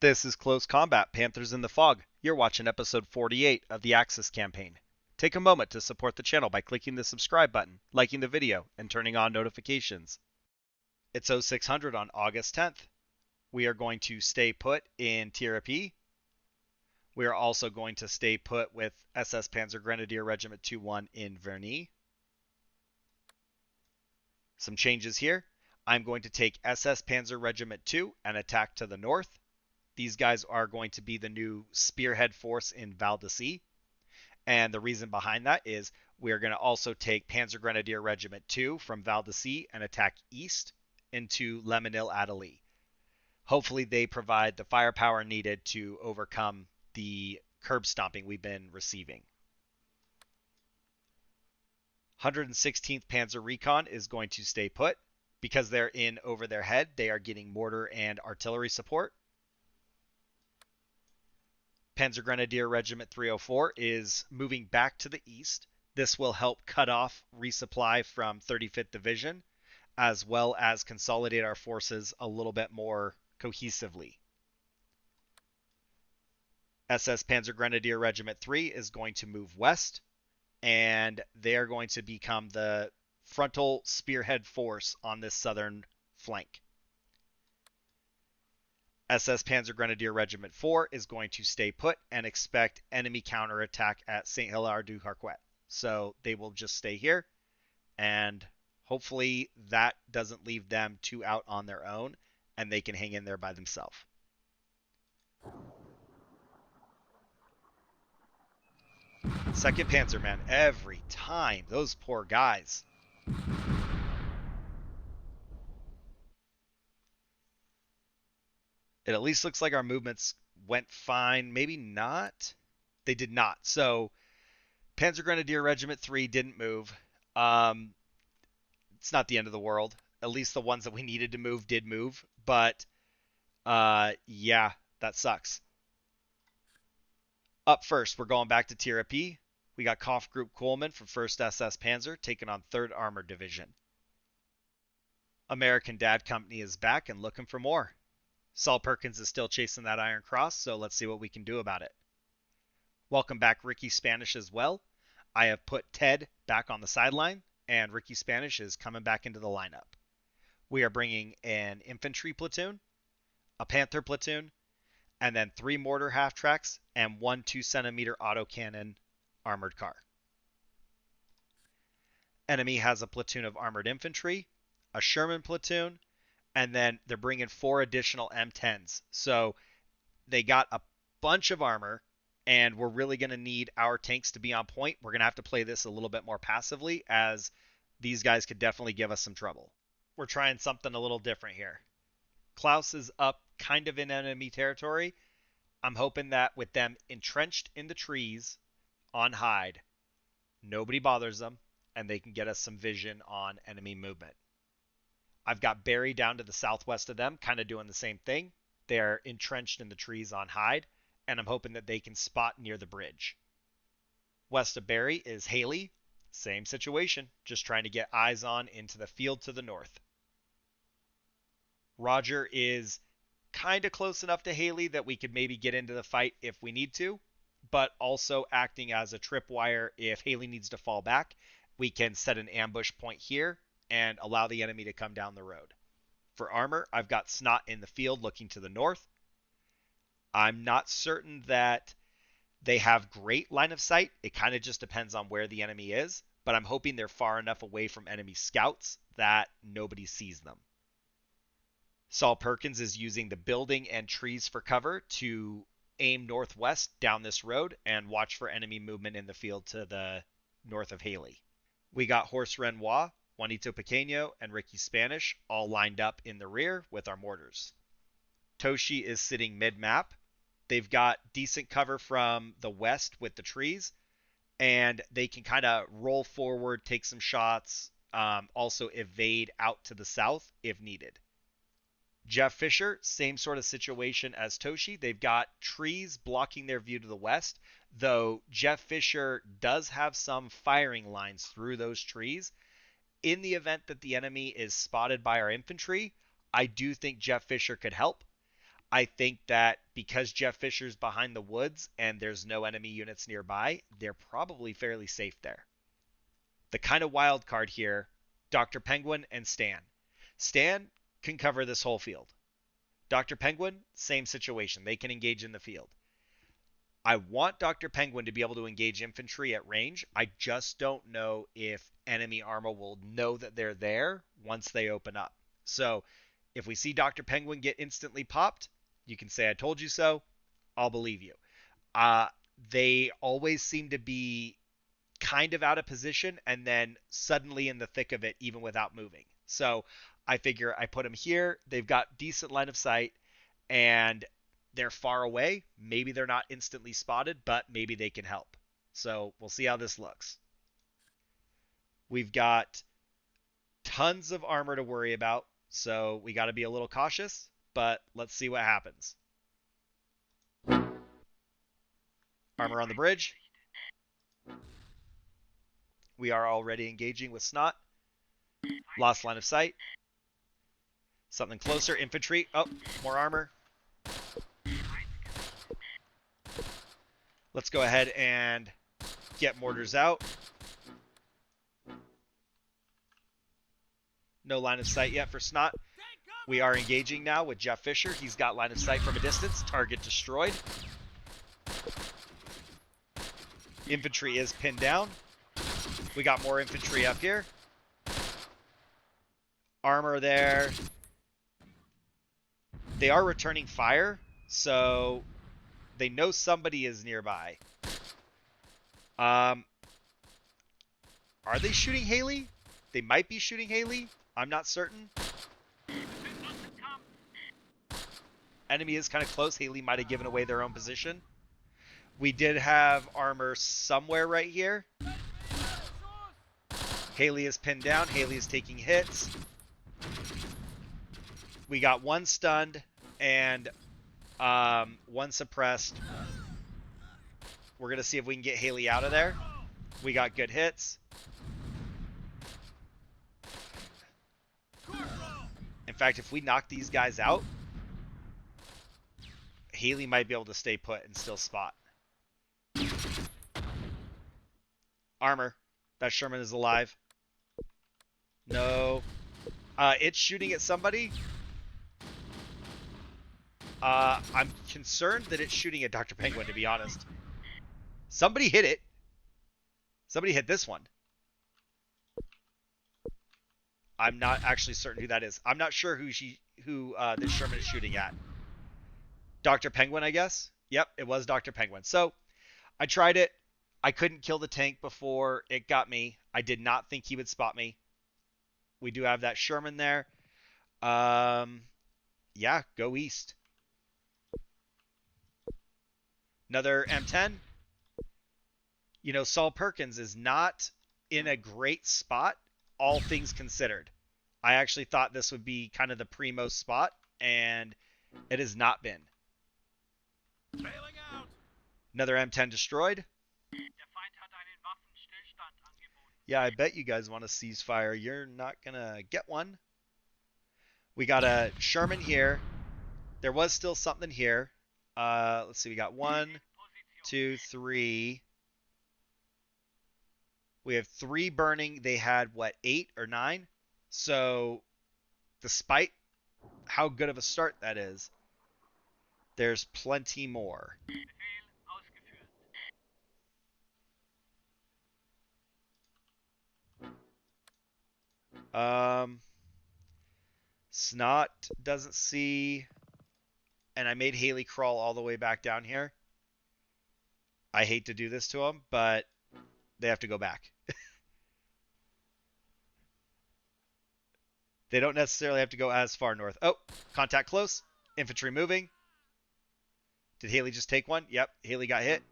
This is Close Combat Panthers in the Fog. You're watching episode 48 of the Axis campaign. Take a moment to support the channel by clicking the subscribe button, liking the video, and turning on notifications. It's 0600 on August 10th. We are going to stay put in Tirepied. We are also going to stay put with SS Panzer Grenadier Regiment 2-1 in Verny. Some changes here. I'm going to take SS Panzer Regiment 2 and attack to the north. These guys are going to be the new spearhead force in Val d'Isère. And the reason behind that is we are going to also take Panzer Grenadier Regiment 2 from Val d'Isère and attack east into Le Mesnil-Adélie. Hopefully they provide the firepower needed to overcome the curb stomping we've been receiving. 116th Panzer Recon is going to stay put. Because they're in over their head, they are getting mortar and artillery support. Panzer Grenadier Regiment 304 is moving back to the east. This will help cut off resupply from 35th Division, as well as consolidate our forces a little bit more cohesively. SS Panzer Grenadier Regiment 3 is going to move west, and they are going to become the frontal spearhead force on this southern flank. SS Panzer Grenadier Regiment 4 is going to stay put and expect enemy counterattack at Saint-Hilaire-du-Harcouët. So they will just stay here, and hopefully that doesn't leave them too out on their own, and they can hang in there by themselves. Second Panzer, man, every time. Those poor guys. It at least looks like our movements went fine. Maybe not. They did not. So Panzer Grenadier Regiment 3 didn't move. It's not the end of the world. At least the ones that we needed to move did move. But yeah, that sucks. Up first, we're going back to Tirepied. We got Kampfgruppe Kuhlmann from 1st SS Panzer taking on 3rd Armored Division. American Dad Company is back and looking for more. Saul Perkins is still chasing that Iron Cross, so let's see what we can do about it. Welcome back Ricky Spanish as well. I have put Ted back on the sideline, and Ricky Spanish is coming back into the lineup. We are bringing an infantry platoon, a Panther platoon, and then 3 mortar half-tracks and 1 2-centimeter autocannon armored car. Enemy has a platoon of armored infantry, a Sherman platoon, and then they're bringing 4 additional M10s. So they got a bunch of armor, and we're really going to need our tanks to be on point. We're going to have to play this a little bit more passively, as these guys could definitely give us some trouble. We're trying something a little different here. Klaus is up kind of in enemy territory. I'm hoping that with them entrenched in the trees on Hyde, nobody bothers them, and they can get us some vision on enemy movement. I've got Barry down to the southwest of them, kind of doing the same thing. They're entrenched in the trees on Hyde, and I'm hoping that they can spot near the bridge. West of Barry is Haley. Same situation, just trying to get eyes on into the field to the north. Roger is kind of close enough to Haley that we could maybe get into the fight if we need to, but also acting as a tripwire if Haley needs to fall back. We can set an ambush point here and allow the enemy to come down the road. For armor, I've got Snot in the field looking to the north. I'm not certain that they have great line of sight. It kind of just depends on where the enemy is, but I'm hoping they're far enough away from enemy scouts that nobody sees them. Saul Perkins is using the building and trees for cover to aim northwest down this road and watch for enemy movement in the field to the north of Haley. We got Horst Renoir, Juanito Pequeño, and Ricky Spanish all lined up in the rear with our mortars. Toshi is sitting mid-map. They've got decent cover from the west with the trees, and they can kind of roll forward, take some shots, also evade out to the south if needed. Jeff Fisher, same sort of situation as Toshi. They've got trees blocking their view to the west, though Jeff Fisher does have some firing lines through those trees. In the event that the enemy is spotted by our infantry, I do think Jeff Fisher could help. I think that because Jeff Fisher's behind the woods and there's no enemy units nearby, they're probably fairly safe there. The kind of wild card here, Dr. Penguin and Stan. Stan can cover this whole field. Dr. Penguin, same situation. They can engage in the field. I want Dr. Penguin to be able to engage infantry at range. I just don't know if enemy armor will know that they're there once they open up. So if we see Dr. Penguin get instantly popped, you can say, I told you so. I'll believe you. They always seem to be kind of out of position and then suddenly in the thick of it, even without moving. So I figure I put them here. They've got decent line of sight and they're far away. Maybe they're not instantly spotted, but maybe they can help. So we'll see how this looks. We've got tons of armor to worry about, so we got to be a little cautious, but let's see what happens. Armor on the bridge. We are already engaging with Snot. Lost line of sight. Something closer. Infantry. Oh, more armor. Let's go ahead and get mortars out. No line of sight yet for Snot. We are engaging now with Jeff Fisher. He's got line of sight from a distance. Target destroyed. Infantry is pinned down. We got more infantry up here. Armor there. They are returning fire, so they know somebody is nearby. Are they shooting Haley? They might be shooting Haley. I'm not certain. Enemy is kind of close. Haley might have given away their own position. We did have armor somewhere right here. Haley is pinned down. Haley is taking hits. We got one stunned and one suppressed. We're going to see if we can get Haley out of there. We got good hits. In fact, if we knock these guys out, Haley might be able to stay put and still spot. Armor. That Sherman is alive. No. It's shooting at somebody. I'm concerned that it's shooting at Dr. Penguin, to be honest. Somebody hit it. Somebody hit this one. I'm not actually certain who that is. I'm not sure who this Sherman is shooting at. Dr. Penguin, I guess. Yep, it was Dr. Penguin. So I tried it. I couldn't kill the tank before it got me. I did not think he would spot me. We do have that Sherman there. Yeah, go east. Another M10. You know, Saul Perkins is not in a great spot, all things considered. I actually thought this would be kind of the primo spot, and it has not been. Another M10 destroyed. Yeah, I bet you guys want a ceasefire. You're not going to get one. We got a Sherman here. There was still something here. Let's see. We got 1, 2, 3. We have 3 burning. They had, what, 8 or 9? So, despite how good of a start that is, there's plenty more. Snot doesn't see, and I made Haley crawl all the way back down here. I hate to do this to them, but they have to go back. They don't necessarily have to go as far north. Oh, contact close. Infantry moving. Did Haley just take one? Yep, Haley got hit.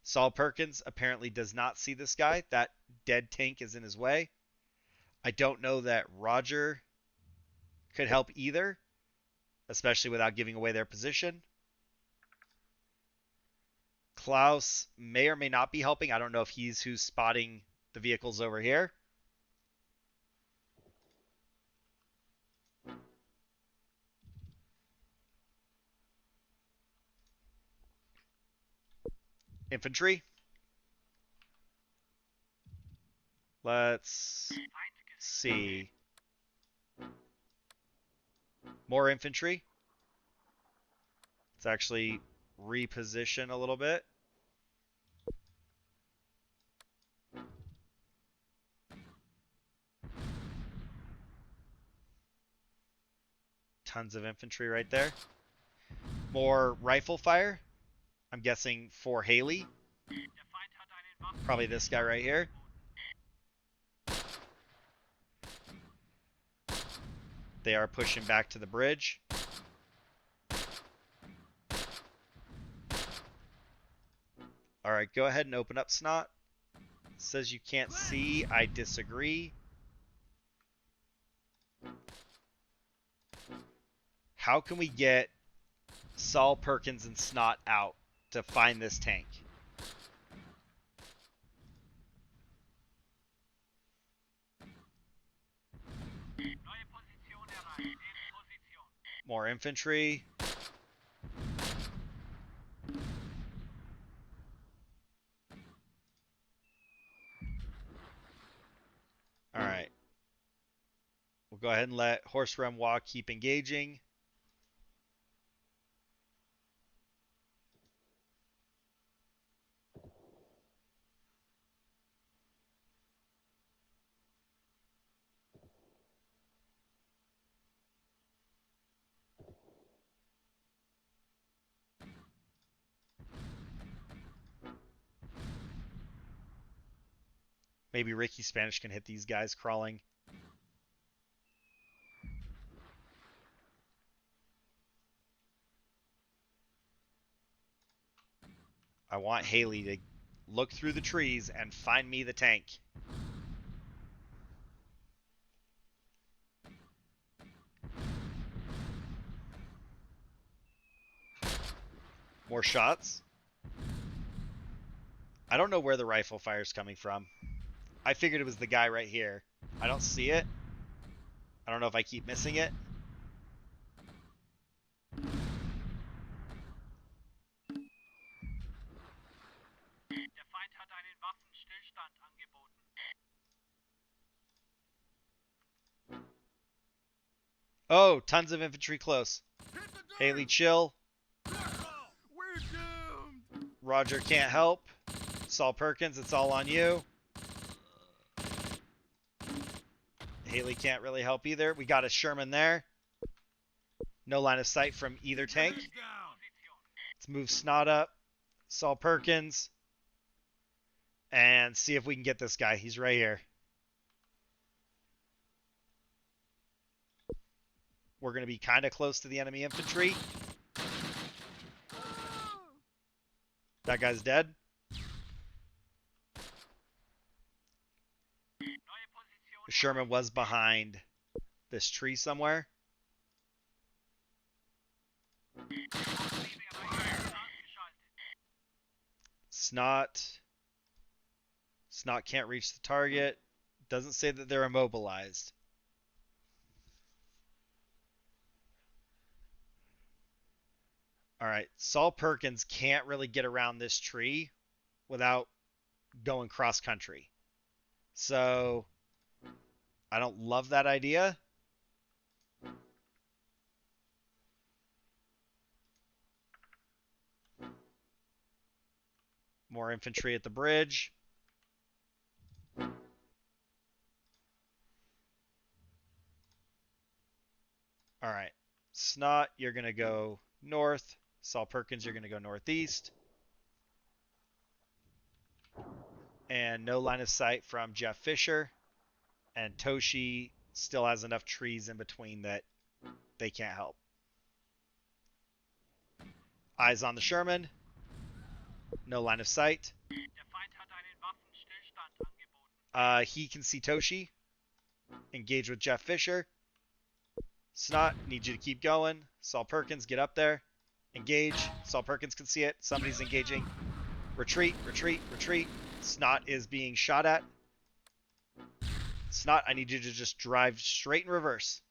Saul Perkins apparently does not see this guy. That dead tank is in his way. I don't know that Roger could help either, especially without giving away their position. Klaus may or may not be helping. I don't know if he's who's spotting the vehicles over here. Infantry. Let's see. More infantry. Let's actually reposition a little bit. Tons of infantry right there. More rifle fire. I'm guessing for Haley. Probably this guy right here. They are pushing back to the bridge. All right, go ahead and open up, Snot. It says you can't see. I disagree. How can we get Saul, Perkins, and Snot out to find this tank? More infantry. All right. We'll go ahead and let Horse Rem Walk keep engaging. Maybe Ricky Spanish can hit these guys crawling. I want Haley to look through the trees and find me the tank. More shots. I don't know where the rifle fire is coming from. I figured it was the guy right here. I don't see it. I don't know if I keep missing it. Oh, tons of infantry close. Haley, chill. Roger can't help. Saul Perkins, it's all on you. Haley can't really help either. We got a Sherman there. No line of sight from either tank. Let's move Snot up. Saul Perkins. And see if we can get this guy. He's right here. We're going to be kind of close to the enemy infantry. That guy's dead. The Sherman was behind this tree somewhere. Snot can't reach the target. Doesn't say that they're immobilized. All right, Saul Perkins can't really get around this tree without going cross country. So I don't love that idea. More infantry at the bridge. All right. Snot, you're going to go north. Saul Perkins, you're going to go northeast. And no line of sight from Jeff Fisher. And Toshi still has enough trees in between that they can't help. Eyes on the Sherman. No line of sight. He can see Toshi. Engage with Jeff Fisher. Snot, need you to keep going. Saul Perkins, get up there. Engage. Saul Perkins can see it. Somebody's engaging. Retreat, retreat, retreat. Snot is being shot at. Snot, I need you to just drive straight in reverse.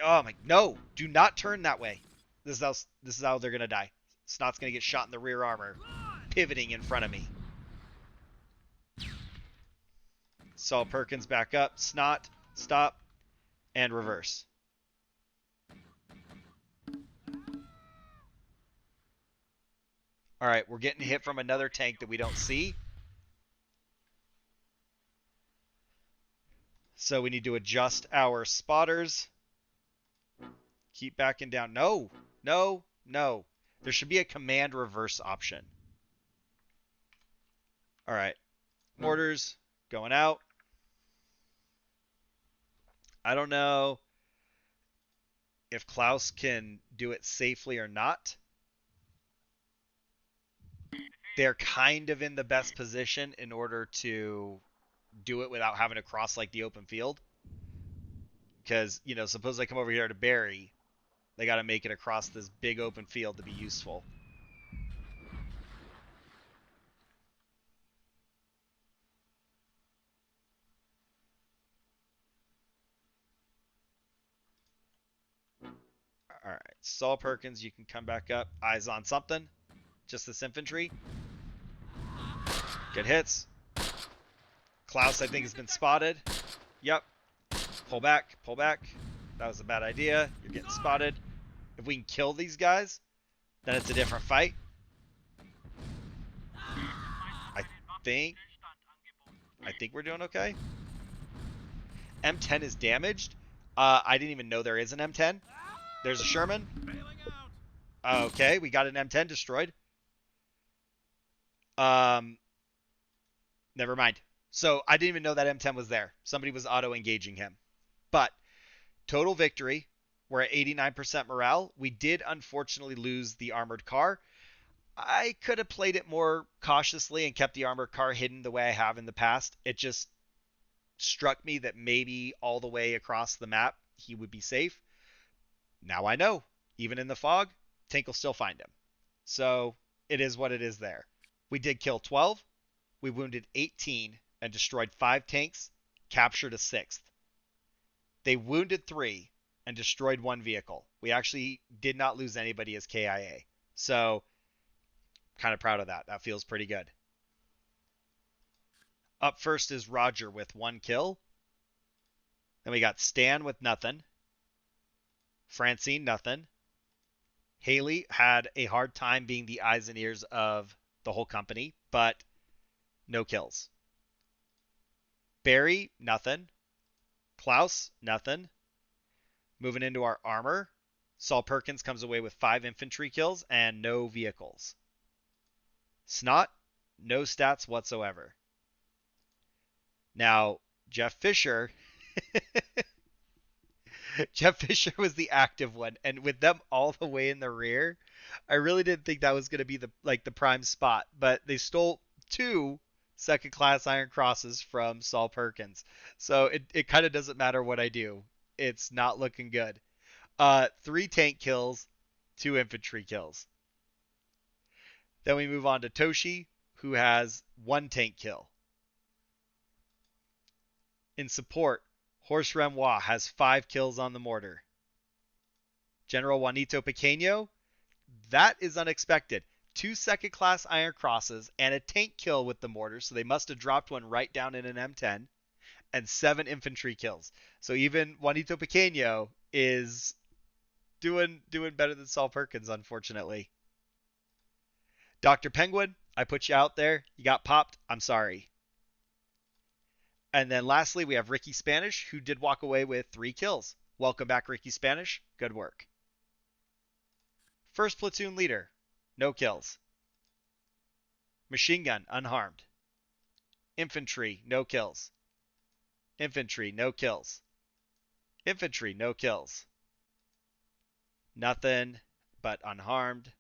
Oh my, no, do not turn that way. This is how they're going to die. Snot's going to get shot in the rear armor. pivoting in front of me. Saul Perkins back up. Snot. Stop. And reverse. All right, we're getting hit from another tank that we don't see. So we need to adjust our spotters. Keep backing down. No, no, no. There should be a command reverse option. All right. Mortars going out. I don't know if Klaus can do it safely or not. They're kind of in the best position in order to do it without having to cross like the open field. Because, you know, suppose they come over here to bury. They got to make it across this big open field to be useful. All right. Saul Perkins, you can come back up. Eyes on something. Just this infantry. Good hits. Klaus, I think, has been spotted. Yep. Pull back. Pull back. That was a bad idea. You're getting spotted. If we can kill these guys, then it's a different fight. I think we're doing okay. M10 is damaged. I didn't even know there is an M10. There's a Sherman. Okay, we got an M10 destroyed. Never mind. So I didn't even know that M10 was there. Somebody was auto-engaging him. But total victory. We're at 89% morale. We did unfortunately lose the armored car. I could have played it more cautiously and kept the armored car hidden the way I have in the past. It just struck me that maybe all the way across the map he would be safe. Now I know. Even in the fog, Tank will still find him. So it is what it is there. We did kill 12. We wounded 18 and destroyed 5 tanks, captured a 6th. They wounded 3 and destroyed 1 vehicle. We actually did not lose anybody as KIA. So kind of proud of that. That feels pretty good. Up first is Roger with 1 kill. Then we got Stan with nothing. Francine, nothing. Haley had a hard time being the eyes and ears of the whole company, but no kills. Barry, nothing. Klaus, nothing. Moving into our armor, Saul Perkins comes away with 5 infantry kills and no vehicles. Snot, no stats whatsoever. Now, Jeff Fisher Jeff Fisher was the active one, and with them all the way in the rear, I really didn't think that was going to be the prime spot, but they stole 2 second class Iron Crosses from Saul Perkins. So it kind of doesn't matter what I do. It's not looking good. 3 tank kills, 2 infantry kills. Then we move on to Toshi, who has 1 tank kill. In support, Horse Renoir has 5 kills on the mortar. General Juanito Pequeño, that is unexpected. 2 second class Iron Crosses and a tank kill with the mortar, so they must have dropped one right down in an M10, and 7 infantry kills. So even Juanito Pequeño is doing better than Saul Perkins, unfortunately. Dr. Penguin, I put you out there. You got popped. I'm sorry. And then lastly, we have Ricky Spanish, who did walk away with 3 kills. Welcome back, Ricky Spanish. Good work. First platoon leader, no kills. Machine gun, unharmed. Infantry, no kills. Infantry, no kills. Infantry, no kills. Nothing but unharmed.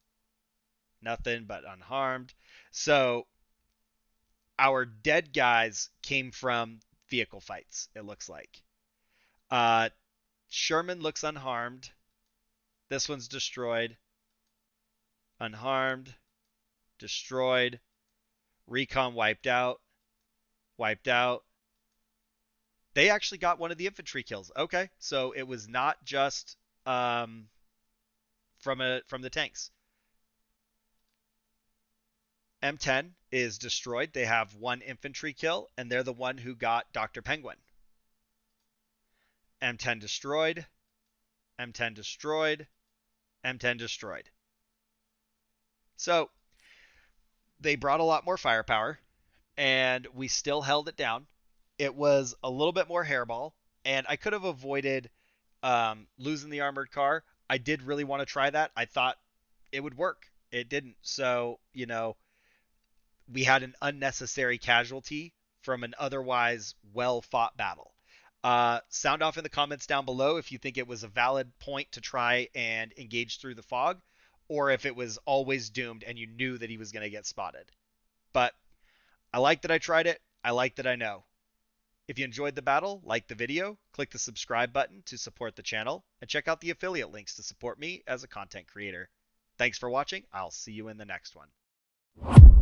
Nothing but unharmed. So our dead guys came from vehicle fights, it looks like. Sherman looks unharmed. This one's destroyed. Unharmed. Destroyed. Recon wiped out. Wiped out. They actually got one of the infantry kills. Okay, so it was not just from the tanks. M10 is destroyed. They have 1 infantry kill, and they're the one who got Dr. Penguin. M10 destroyed. M10 destroyed. M10 destroyed. So they brought a lot more firepower, and we still held it down. It was a little bit more hairball, and I could have avoided losing the armored car. I did really want to try that. I thought it would work. It didn't. So, we had an unnecessary casualty from an otherwise well-fought battle. Sound off in the comments down below if you think it was a valid point to try and engage through the fog, or if it was always doomed and you knew that he was going to get spotted. But I like that I tried it. I like that I know. If you enjoyed the battle, like the video, click the subscribe button to support the channel, and check out the affiliate links to support me as a content creator. Thanks for watching. I'll see you in the next one.